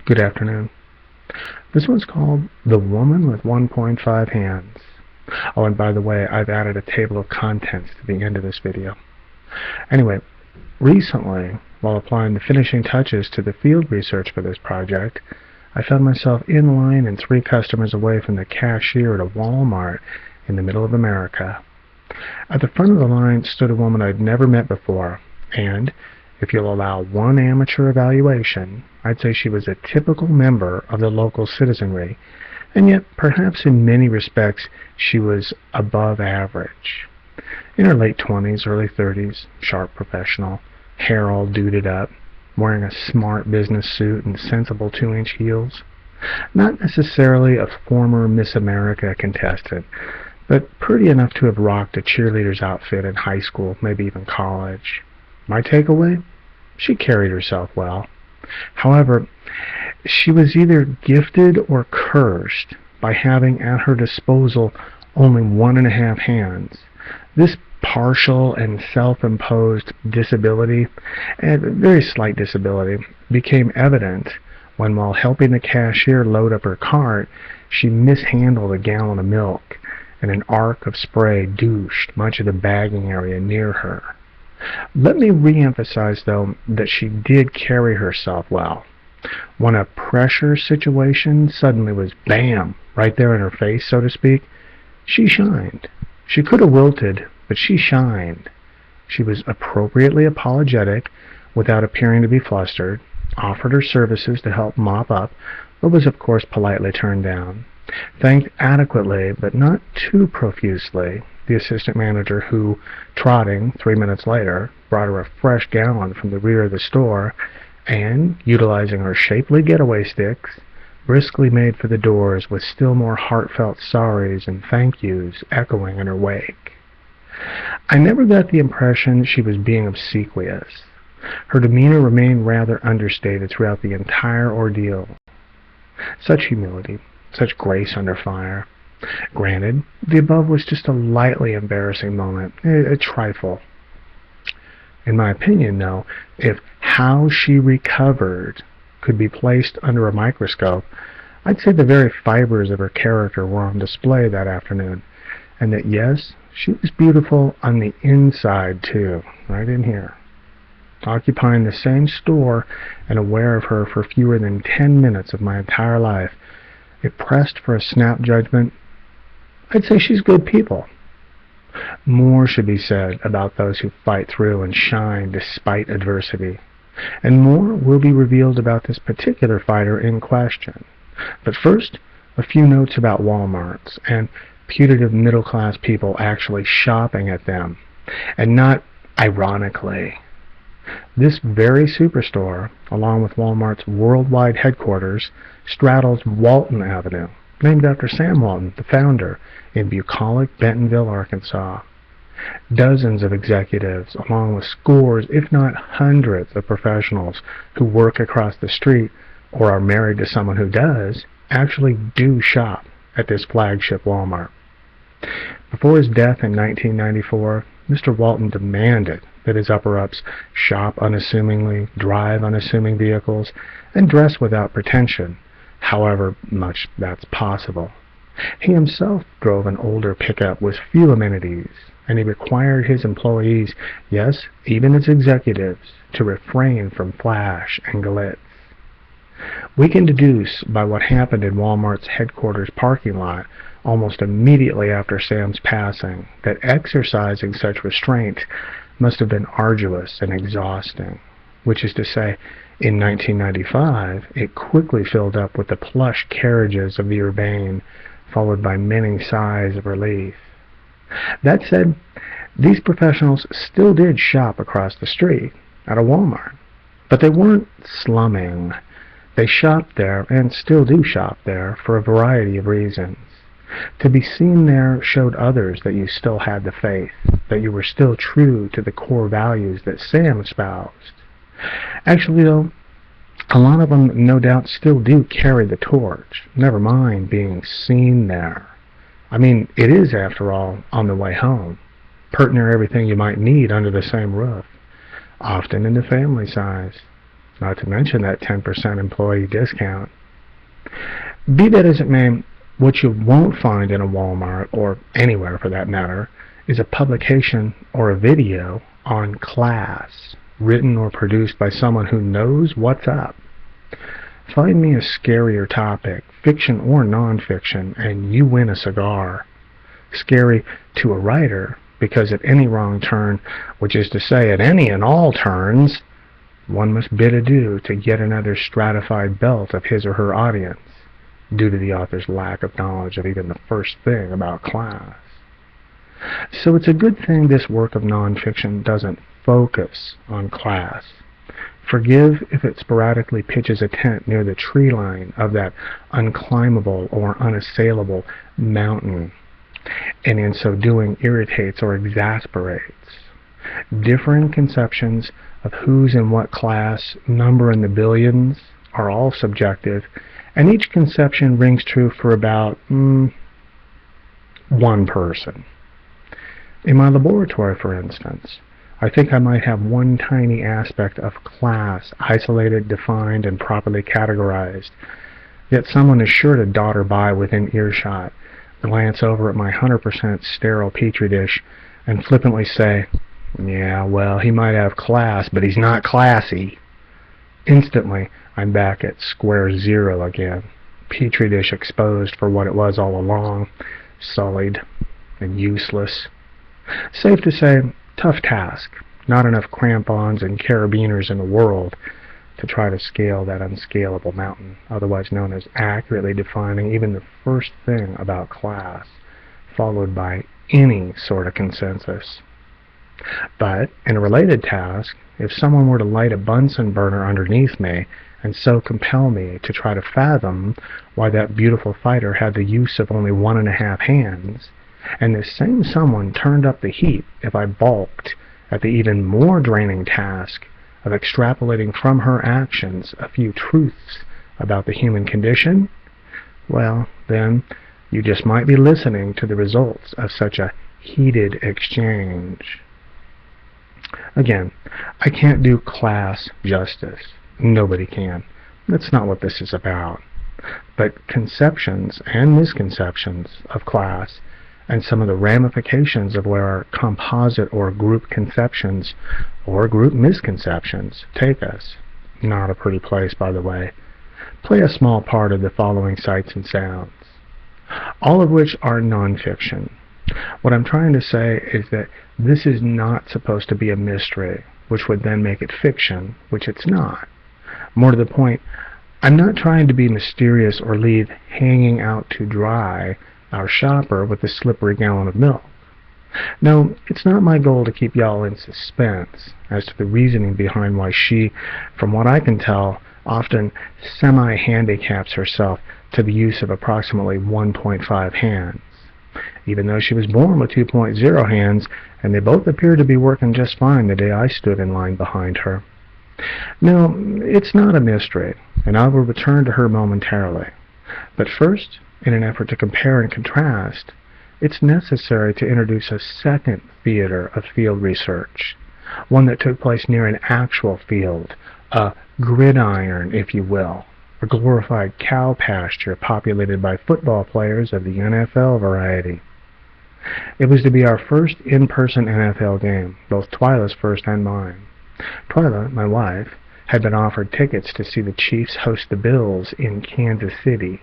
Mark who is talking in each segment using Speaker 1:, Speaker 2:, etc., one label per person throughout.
Speaker 1: Good afternoon. This one's called The Woman with 1.5 Hands. Oh, and by the way, I've added a table of contents to the end of this video. Anyway, recently, while applying the finishing touches to the field research for this project, I found myself in line and 3 customers away from the cashier at a Walmart in the middle of America. At the front of the line stood a woman I'd never met before, and if you'll allow one amateur evaluation, I'd say she was a typical member of the local citizenry, and yet perhaps in many respects she was above average. In her late 20s, early 30s, sharp professional, hair all duded up, wearing a smart business suit and sensible 2-inch heels. Not necessarily a former Miss America contestant, but pretty enough to have rocked a cheerleader's outfit in high school, maybe even college. My takeaway? She carried herself well. However, she was either gifted or cursed by having at her disposal only 1.5 hands. This partial and self-imposed disability, a very slight disability, became evident when, while helping the cashier load up her cart, she mishandled a gallon of milk, and an arc of spray douched much of the bagging area near her. Let me re-emphasize, though, that she did carry herself well. When a pressure situation suddenly was bam, right there in her face, so to speak, she shined. She could have wilted, but she shined. She was appropriately apologetic without appearing to be flustered, offered her services to help mop up, but was of course politely turned down. Thanked adequately, but not too profusely, the assistant manager who, trotting 3 minutes later, brought her a fresh gallon from the rear of the store and, utilizing her shapely getaway sticks, briskly made for the doors with still more heartfelt sorries and thank yous echoing in her wake. I never got the impression she was being obsequious. Her demeanor remained rather understated throughout the entire ordeal. Such humility, such grace under fire. Granted, the above was just a lightly embarrassing moment, a trifle. In my opinion, though, if how she recovered could be placed under a microscope, I'd say the very fibers of her character were on display that afternoon, and that yes, she was beautiful on the inside too, right in here. Occupying the same store and aware of her for fewer than 10 minutes of my entire life, if pressed for a snap judgment, I'd say she's good people. More should be said about those who fight through and shine despite adversity, and more will be revealed about this particular fighter in question. But first, a few notes about Walmarts and putative middle-class people actually shopping at them, and not ironically. This very superstore, along with Walmart's worldwide headquarters, straddles Walton Avenue, named after Sam Walton, the founder, in bucolic Bentonville, Arkansas. Dozens of executives, along with scores, if not hundreds, of professionals who work across the street or are married to someone who does, actually do shop at this flagship Walmart. Before his death in 1994, Mr. Walton demanded that his upper-ups shop unassumingly, drive unassuming vehicles, and dress without pretension, however much that's possible. He himself drove an older pickup with few amenities, and he required his employees, yes, even his executives, to refrain from flash and glitz. We can deduce by what happened in Walmart's headquarters parking lot almost immediately after Sam's passing that exercising such restraint must have been arduous and exhausting, which is to say, in 1995, it quickly filled up with the plush carriages of the urbane, followed by many sighs of relief. That said, these professionals still did shop across the street at a Walmart, but they weren't slumming. They shopped there, and still do shop there, for a variety of reasons. To be seen there showed others that you still had the faith, that you were still true to the core values that Sam espoused. Actually, though, a lot of them no doubt still do carry the torch, never mind being seen there. I mean, it is, after all, on the way home, pert near everything you might need under the same roof, often in the family size. not to mention that 10% employee discount. Be that as it may, what you won't find in a Walmart, or anywhere for that matter, is a publication or a video on class, written or produced by someone who knows what's up. Find me a scarier topic, fiction or non-fiction, and you win a cigar. Scary to a writer, because at any wrong turn, which is to say at any and all turns, one must bid adieu to yet another stratified belt of his or her audience, due to the author's lack of knowledge of even the first thing about class. So it's a good thing this work of nonfiction doesn't focus on class. Forgive if it sporadically pitches a tent near the tree line of that unclimbable or unassailable mountain, and in so doing irritates or exasperates. Differing conceptions of who's in what class, number in the billions, are all subjective, and each conception rings true for about one person. In my laboratory, for instance, I think I might have one tiny aspect of class isolated, defined, and properly categorized, yet someone is sure to dodder by within earshot, glance over at my 100% sterile petri dish, and flippantly say, "Yeah, well, he might have class, but he's not classy." Instantly, I'm back at square zero again, petri dish exposed for what it was all along, sullied and useless. Safe to say, tough task. Not enough crampons and carabiners in the world to try to scale that unscalable mountain, otherwise known as accurately defining even the first thing about class, followed by any sort of consensus. But, in a related task, if someone were to light a Bunsen burner underneath me and so compel me to try to fathom why that beautiful fighter had the use of only 1.5 hands, and this same someone turned up the heat if I balked at the even more draining task of extrapolating from her actions a few truths about the human condition, well, then, you just might be listening to the results of such a heated exchange. Again, I can't do class justice. Nobody can. That's not what this is about. But conceptions and misconceptions of class, and some of the ramifications of where our composite or group conceptions or group misconceptions take us, not a pretty place, by the way, play a small part of the following sights and sounds, all of which are nonfiction. What I'm trying to say is that this is not supposed to be a mystery, which would then make it fiction, which it's not. More to the point, I'm not trying to be mysterious or leave hanging out to dry our shopper with a slippery gallon of milk. No, it's not my goal to keep y'all in suspense as to the reasoning behind why she, from what I can tell, often semi-handicaps herself to the use of approximately 1.5 hands, even though she was born with 2.0 hands, and they both appeared to be working just fine the day I stood in line behind her. No, it's not a mystery, and I will return to her momentarily. But first, in an effort to compare and contrast, it's necessary to introduce a second theater of field research, one that took place near an actual field, a gridiron, if you will, a glorified cow pasture populated by football players of the NFL variety. It was to be our first in-person NFL game, both Twila's first and mine. Twila, my wife, had been offered tickets to see the Chiefs host the Bills in Kansas City,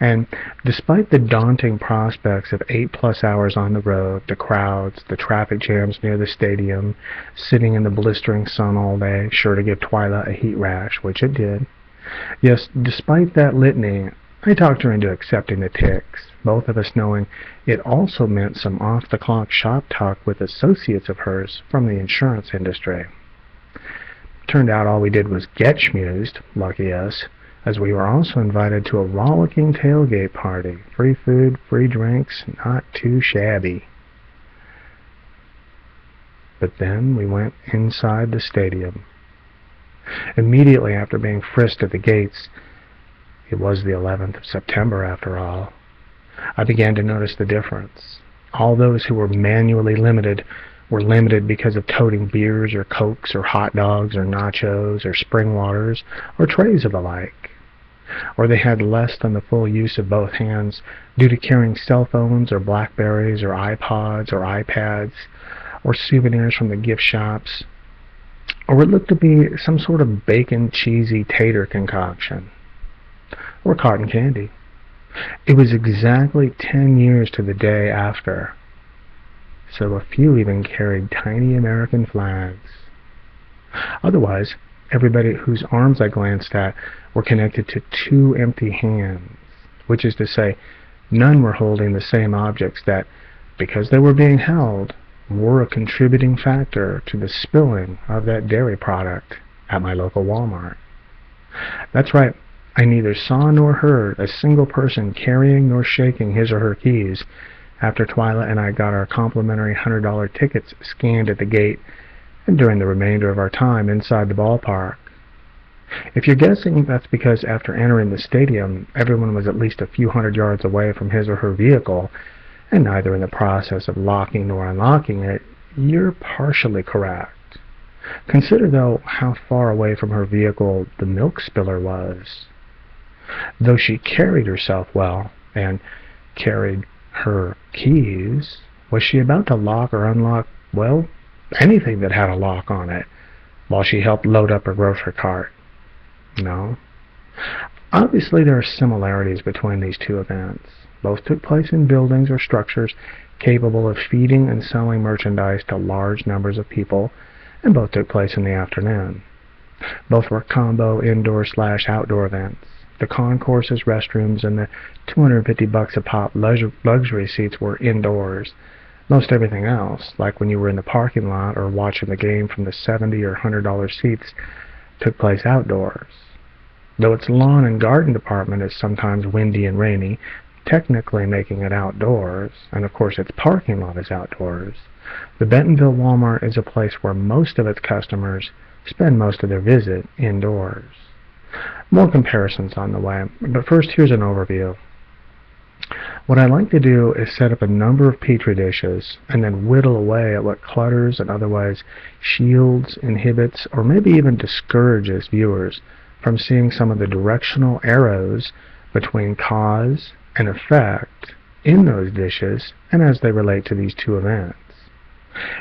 Speaker 1: and despite the daunting prospects of 8+ hours on the road, the crowds, the traffic jams near the stadium, sitting in the blistering sun all day, sure to give Twila a heat rash, which it did. Yes, despite that litany, I talked her into accepting the tics, both of us knowing it also meant some off-the-clock shop talk with associates of hers from the insurance industry. Turned out all we did was get schmused, lucky us, as we were also invited to a rollicking tailgate party. Free food, free drinks, not too shabby. But then we went inside the stadium. Immediately after being frisked at the gates, it was the 11th of September after all, I began to notice the difference. All those who were manually limited were limited because of toting beers or cokes or hot dogs or nachos or spring waters or trays of the like. Or they had less than the full use of both hands due to carrying cell phones or Blackberries or iPods or iPads or souvenirs from the gift shops, or it looked to be some sort of bacon cheesy tater concoction, or cotton candy. It was exactly 10 years to the day after, so a few even carried tiny American flags. Otherwise, everybody whose arms I glanced at were connected to two empty hands, which is to say, none were holding the same objects that, because they were being held, were a contributing factor to the spilling of that dairy product at my local Walmart. That's right, I neither saw nor heard a single person carrying nor shaking his or her keys after Twila and I got our complimentary $100 tickets scanned at the gate and during the remainder of our time inside the ballpark. If you're guessing that's because after entering the stadium, everyone was at least a few hundred yards away from his or her vehicle, and neither in the process of locking nor unlocking it, you're partially correct. Consider, though, how far away from her vehicle the milk spiller was. Though she carried herself well, and carried her keys, was she about to lock or unlock, well, anything that had a lock on it, while she helped load up her grocery cart? No. Obviously, there are similarities between these two events. Both took place in buildings or structures capable of feeding and selling merchandise to large numbers of people, and both took place in the afternoon. Both were combo indoor/outdoor events. The concourses, restrooms, and the $250 a pop luxury seats were indoors. Most everything else, like when you were in the parking lot or watching the game from the $70 or $100 seats, took place outdoors. Though its lawn and garden department is sometimes windy and rainy, technically making it outdoors, and of course its parking lot is outdoors, the Bentonville Walmart is a place where most of its customers spend most of their visit indoors. More comparisons on the way, but first here's an overview. What I like to do is set up a number of petri dishes and then whittle away at what clutters and otherwise shields, inhibits, or maybe even discourages viewers from seeing some of the directional arrows between cause and effect in those dishes and as they relate to these two events.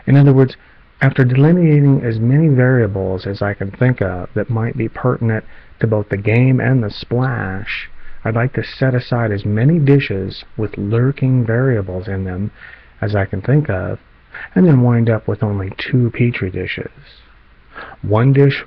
Speaker 1: In other words, after delineating as many variables as I can think of that might be pertinent to both the game and the splash, I'd like to set aside as many dishes with lurking variables in them as I can think of, and then wind up with only two petri dishes. One dish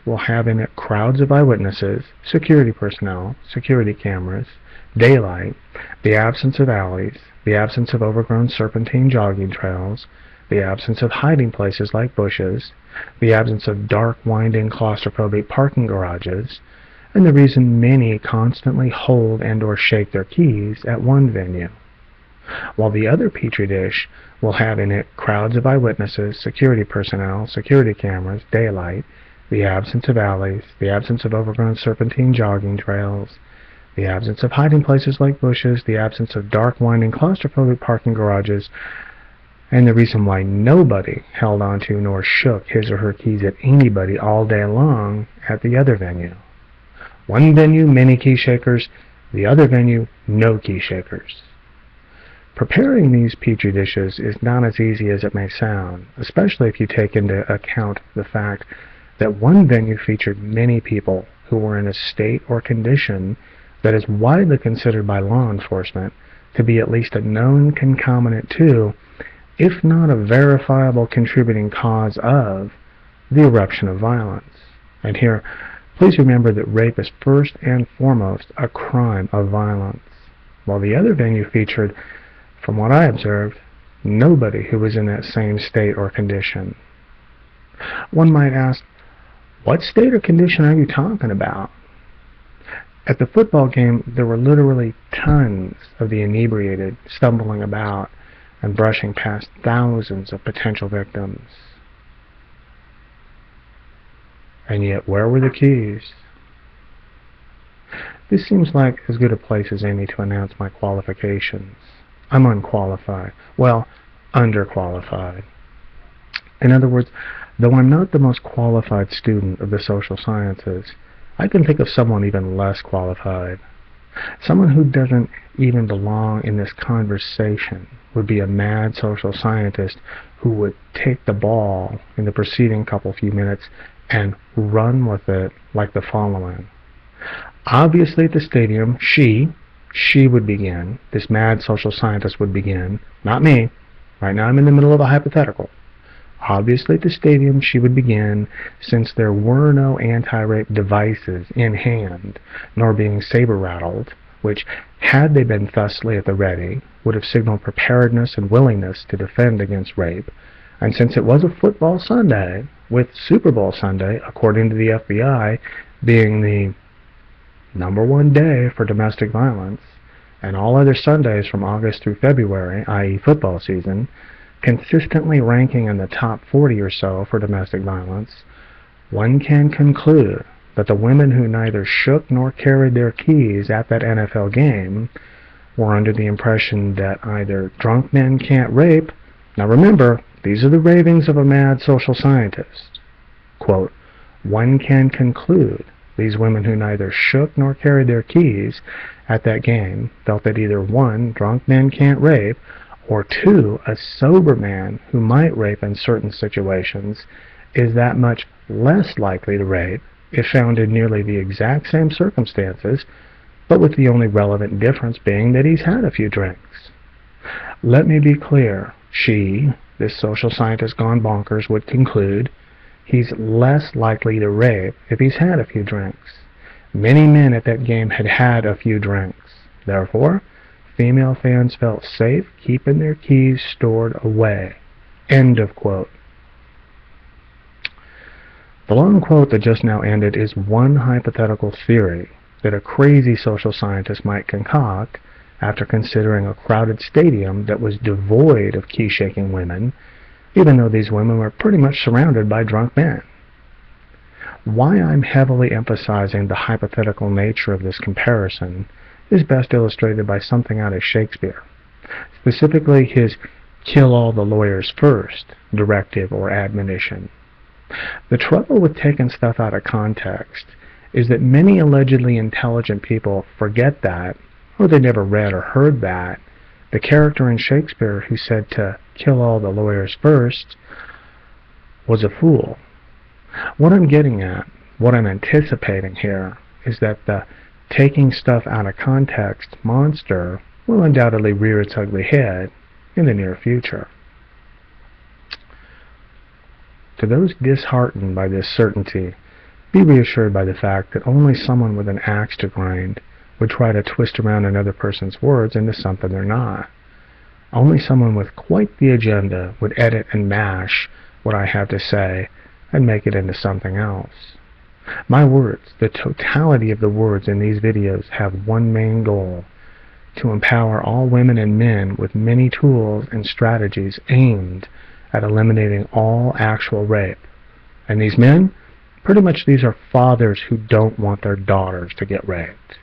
Speaker 1: will have in it crowds of eyewitnesses, security personnel, security cameras, daylight, the absence of alleys, the absence of overgrown serpentine jogging trails, the absence of hiding places like bushes, the absence of dark, winding, claustrophobic parking garages, and the reason many constantly hold and or shake their keys at one venue. While the other petri dish will have in it crowds of eyewitnesses, security personnel, security cameras, daylight, the absence of alleys, the absence of overgrown serpentine jogging trails, the absence of hiding places like bushes, the absence of dark, winding, claustrophobic parking garages, and the reason why nobody held onto nor shook his or her keys at anybody all day long at the other venue. One venue, many key shakers, the other venue, no key shakers. Preparing these petri dishes is not as easy as it may sound, especially if you take into account the fact that one venue featured many people who were in a state or condition that is widely considered by law enforcement to be at least a known concomitant to, if not a verifiable contributing cause of, the eruption of violence. And here, please remember that rape is first and foremost a crime of violence, while the other venue featured, from what I observed, nobody who was in that same state or condition. One might ask, what state or condition are you talking about? At the football game, there were literally tons of the inebriated stumbling about and brushing past thousands of potential victims. And yet, where were the keys? This seems like as good a place as any to announce my qualifications. I'm unqualified. Well, underqualified. In other words, though I'm not the most qualified student of the social sciences, I can think of someone even less qualified. Someone who doesn't even belong in this conversation would be a mad social scientist who would take the ball in the preceding few minutes and run with it like the following. Obviously at the stadium, she would begin, this mad social scientist would begin, not me. Right now I'm in the middle of a hypothetical. Obviously at the stadium she would begin, since there were no anti-rape devices in hand, nor being saber-rattled, which, had they been thusly at the ready, would have signaled preparedness and willingness to defend against rape, and since it was a football Sunday, with Super Bowl Sunday, according to the FBI, being the #1 day for domestic violence, and all other Sundays from August through February, i.e. football season, consistently ranking in the top 40 or so for domestic violence, one can conclude that the women who neither shook nor carried their keys at that NFL game were under the impression that either drunk men can't rape. Now remember, these are the ravings of a mad social scientist. Quote, one can conclude these women who neither shook nor carried their keys at that game felt that either 1, drunk men can't rape, or 2, a sober man who might rape in certain situations is that much less likely to rape if found in nearly the exact same circumstances, but with the only relevant difference being that he's had a few drinks. Let me be clear. She, this social scientist gone bonkers, would conclude he's less likely to rape if he's had a few drinks. Many men at that game had had a few drinks. Therefore, female fans felt safe keeping their keys stored away. End of quote. The long quote that just now ended is one hypothetical theory that a crazy social scientist might concoct after considering a crowded stadium that was devoid of key-shaking women, even though these women were pretty much surrounded by drunk men. Why I'm heavily emphasizing the hypothetical nature of this comparison is best illustrated by something out of Shakespeare, specifically his "kill all the lawyers first" directive or admonition. The trouble with taking stuff out of context is that many allegedly intelligent people forget that, or they never read or heard that, the character in Shakespeare who said to kill all the lawyers first was a fool. What I'm getting at, what I'm anticipating here, is that the taking stuff out of context monster will undoubtedly rear its ugly head in the near future. To those disheartened by this certainty, be reassured by the fact that only someone with an axe to grind would try to twist around another person's words into something they're not. Only someone with quite the agenda would edit and mash what I have to say and make it into something else. My words, the totality of the words in these videos, have one main goal: to empower all women and men with many tools and strategies aimed at eliminating all actual rape. And these men, pretty much these are fathers who don't want their daughters to get raped.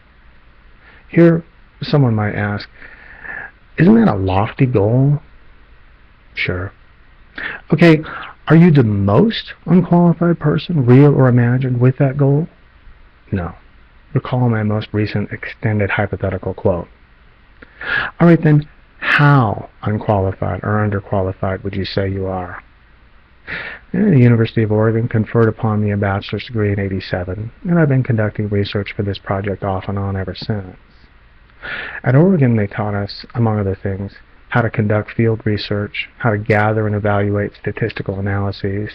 Speaker 1: Here, someone might ask, isn't that a lofty goal? Sure. Okay, are you the most unqualified person, real or imagined, with that goal? No. Recall my most recent extended hypothetical quote. All right then, how unqualified or underqualified would you say you are? The University of Oregon conferred upon me a bachelor's degree in '87, and I've been conducting research for this project off and on ever since. At Oregon, they taught us, among other things, how to conduct field research, how to gather and evaluate statistical analyses,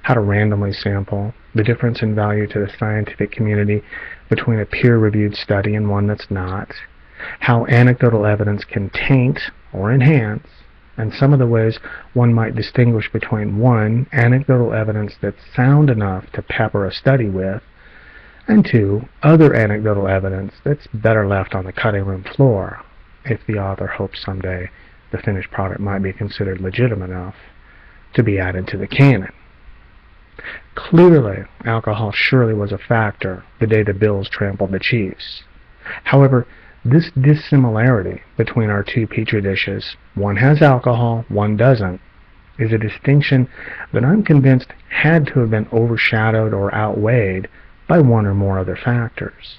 Speaker 1: how to randomly sample, the difference in value to the scientific community between a peer-reviewed study and one that's not, how anecdotal evidence can taint or enhance, and some of the ways one might distinguish between 1, anecdotal evidence that's sound enough to pepper a study with, and 2, other anecdotal evidence that's better left on the cutting room floor, if the author hopes someday the finished product might be considered legitimate enough to be added to the canon. Clearly, alcohol surely was a factor the day the Bills trampled the Chiefs. However, this dissimilarity between our two petri dishes, one has alcohol, one doesn't, is a distinction that I'm convinced had to have been overshadowed or outweighed by one or more other factors.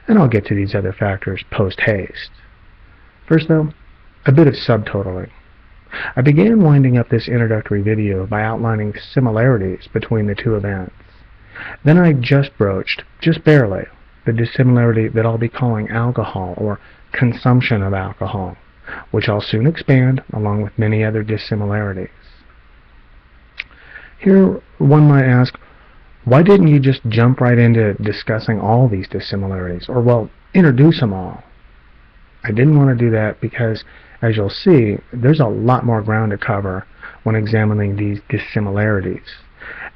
Speaker 1: And I'll get to these other factors post-haste. First though, a bit of subtotaling. I began winding up this introductory video by outlining similarities between the two events. Then I just broached, just barely, the dissimilarity that I'll be calling alcohol or consumption of alcohol, which I'll soon expand along with many other dissimilarities. Here one might ask, why didn't you just jump right into discussing all these dissimilarities, or well, introduce them all? I didn't want to do that because, as you'll see, there's a lot more ground to cover when examining these dissimilarities.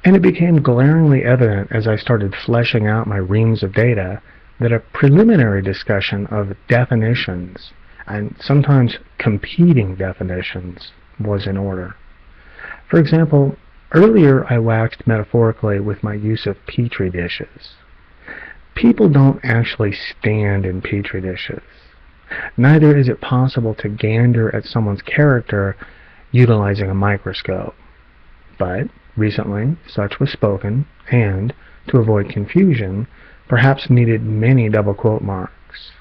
Speaker 1: And it became glaringly evident as I started fleshing out my reams of data that a preliminary discussion of definitions, and sometimes competing definitions, was in order. For example, earlier I waxed metaphorically with my use of petri dishes. People don't actually stand in petri dishes. Neither is it possible to gander at someone's character utilizing a microscope. But recently, such was spoken, and, to avoid confusion, perhaps needed many double quote marks.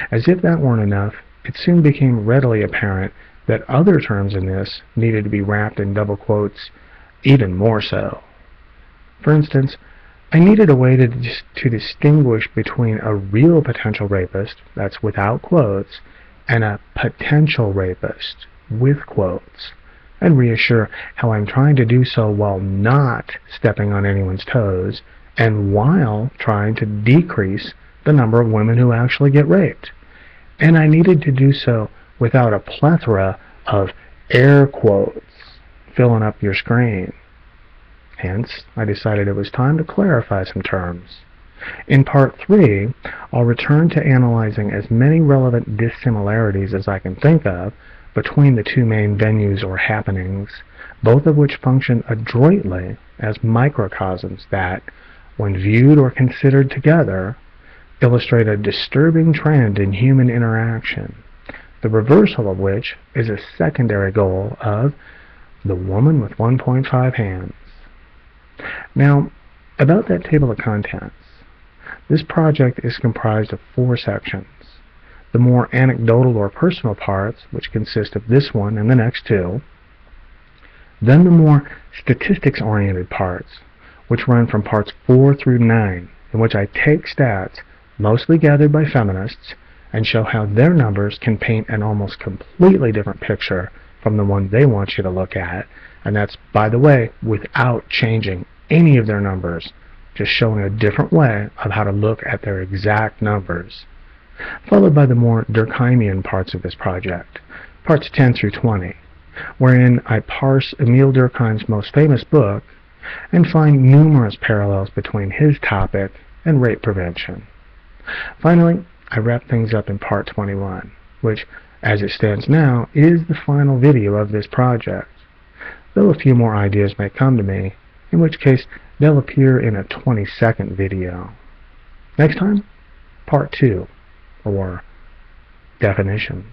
Speaker 1: As if that weren't enough, it soon became readily apparent that other terms in this needed to be wrapped in double quotes even more so. For instance, I needed a way to distinguish between a real potential rapist, that's without quotes, and a potential rapist, with quotes, and reassure how I'm trying to do so while not stepping on anyone's toes, and while trying to decrease the number of women who actually get raped. And I needed to do so without a plethora of air quotes filling up your screen. Hence, I decided it was time to clarify some terms. In Part 3, I'll return to analyzing as many relevant dissimilarities as I can think of between the two main venues or happenings, both of which function adroitly as microcosms that, when viewed or considered together, illustrate a disturbing trend in human interaction, the reversal of which is a secondary goal of the woman with 1.5 hands. Now, about that table of contents. This project is comprised of 4 sections. The more anecdotal or personal parts, which consist of this one and the next 2. Then the more statistics-oriented parts, which run from parts 4 through 9, in which I take stats, mostly gathered by feminists, and show how their numbers can paint an almost completely different picture from the one they want you to look at, and that's, by the way, without changing any of their numbers, just showing a different way of how to look at their exact numbers. Followed by the more Durkheimian parts of this project, parts 10 through 20, wherein I parse Emile Durkheim's most famous book and find numerous parallels between his topic and rape prevention. Finally, I wrap things up in Part 21, which, as it stands now, is the final video of this project, though a few more ideas may come to me, in which case they'll appear in a 20-second video. Next time, Part 2, or definitions.